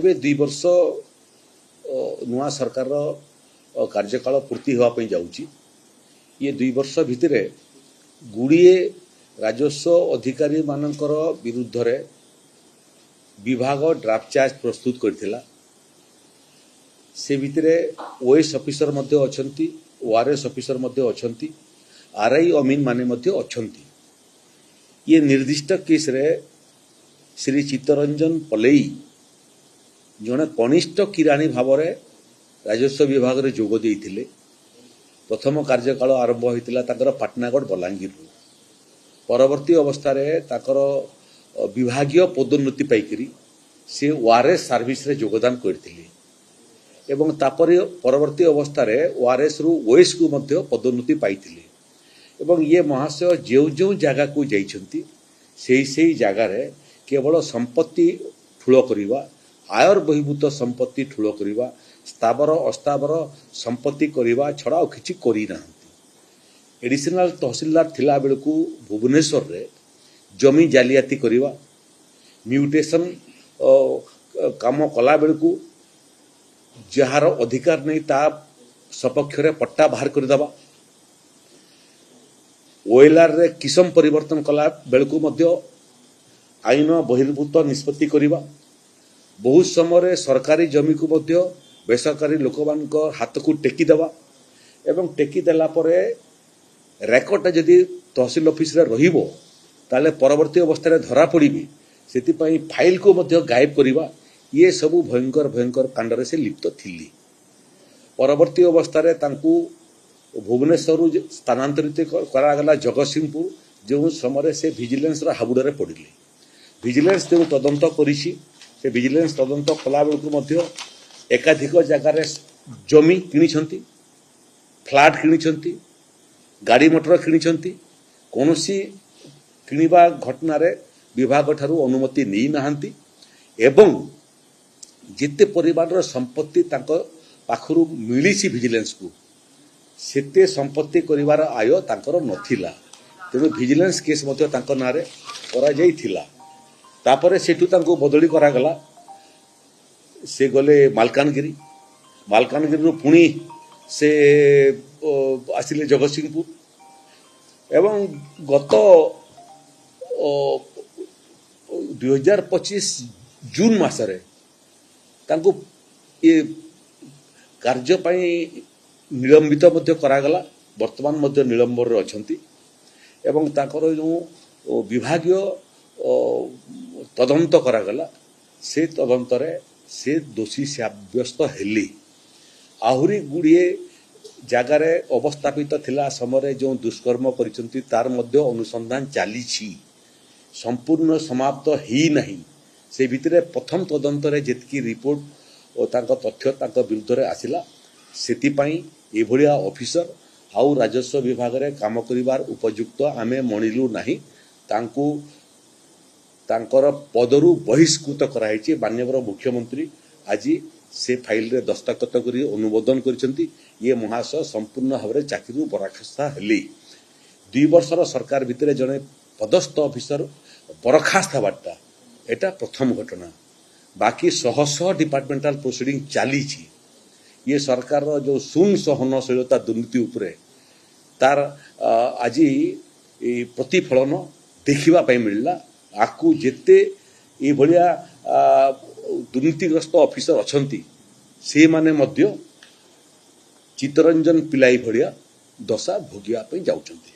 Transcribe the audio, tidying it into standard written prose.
एवं 2 वर्ष नुआ सरकार कार्यकाल पूर्ति होगापी जाऊँगी ये 2 वर्ष भितर गुड़िए राजस्व अधिकारी मानकर विरुद्ध रे विभाग ड्राफ्ट चार्ज प्रस्तुत करथिला से भितर ओएस ऑफिसर मध्य अछंती ओआरएस ऑफिसर मध्य अछंती आरआई अमीन माने मध्य अछंती ये निर्दिष्ट केस रे श्री चित्तरंजन पलेई जने कनिष्ठ किराणी भाव रे राजस्व विभाग रे जोग देइथिले प्रथम कार्यकाल आरंभ होइतिला ताकर पाटनागढ़ बलांगीर परवर्ती अवस्था रे ताकर विभागीय पदोन्नति पाइकरी से ओआरएस सर्विस रे योगदान करथिले एवं तापरे परवर्ती अवस्था रे ओआरएस रु ओएस को मध्य पदोन्नति पाइथिले एवं ये महाशय जो जो जगह को जाइछंती सेही जगह रे केवल संपत्ति ठुलो करिवा आयर बहिभूत संपत्ति ठुलो करिवा स्थावर अस्थावर संपत्ति करिवा छड़ा और किछि करि नाहंती एडिशनल तहसीलदार थिला बेलकू भुवनेश्वर रे जमी जालियाती करिवा म्यूटेशन काम कला बेलकू जार अधिकार नहीं ता सपक्ष रे पट्टा बाहर कर दबा ओएलआर रे किसम परिवर्तन कला बेलकू मध्य आईन बहिर्भूत निष्पत्ति करिवा बहुत समय सरकारी जमी को मध्य बेसरकारी लोकमानक हाथ को टेकी देवा एवं टेकी देला परे रेकर्ड जदि तहसील ऑफिस रे रहिबो ताले परवर्ती अवस्था रे धरा पड़िबी सेति पई फाइल को मध्य गायब करिवा ये सबु भयंकर भयंकर कांड रे से लिप्त थिली परवर्ती अवस्था रे तांकू भुवनेश्वर स्थानांतरित करा गला जगतसिंहपुर जो समय से विजिलेंस रा हाबुडा रे पड़िले विजिलेंस जो तदंत करिछि से विजिलेंस तदंत कला बेलकू मध्य एकाधिक जगार जमी किनिछंती फ्लैट किनिछंती गाड़ी मोटर किनिछंती कोनोसी किनिबा घटना रे विभाग ठारू अनुमति नहीं नाहंती एवं जिते परिवार संपत्ति तांको पाखरु मिलिछि विजिलेंस को सेते संपत्ति करिवार आय तांकर नथिला तेणु विजिलेंस केस मध्य तांको नारे करा जाइथिला तापरे सेठू तांको बदली करा गला से गले मालकानगिरी मालकानगिरी पुणी से आसिले जगतसिंहपुर एवं गत 2025 जून मासरे तांको ये कार्य पाई निलंबित मध्य करागला वर्तमान मध्य निलंबन रे अछंती एवं ताकर जो विभागीय तदंत करागला से तदंत रे से दोषी साब्यस्त हेली आहुरी गुड़िए जगार अवस्थापित थिला समय जो दुष्कर्म करिसंती तार मध्य अनुसंधान चली संपूर्ण समाप्त ही नहीं से भितरे प्रथम तदंत रे जेतकी रिपोर्ट और तांको तथ्य तांको विरुद्ध रे आसिला सेति पई एभलिया ऑफिसर आउ राजस्व विभाग रे काम करिवार उपयुक्त आमे मणिलु नाही तांको तांकर पदरु बहिष्कृत कराइछि माननीय मुख्यमंत्री आज से फाइल रे दस्तखत करी अनुमोदन करिसंती ये महाशय संपूर्ण भाव रे चाकरी बरखास्त हेली 2 वर्षर सरकार भितरे जने पदस्थ ऑफिसर बरखास्त बाटा एटा प्रथम घटना बाकी शह शह डिपार्टमेंटल प्रोसीडिंग चली ये सरकार जो शून्य सहनशीलता दुर्नीति उपरे तार आज प्रतिफलन देखिबा पई मिलला आकु जेते ए भलिया दुर्नीतिग्रस्त ऑफिसर अछंती से माने मध्य चित्तरंजन पिलाई भलिया दशा भोगिया पई जाउछंती।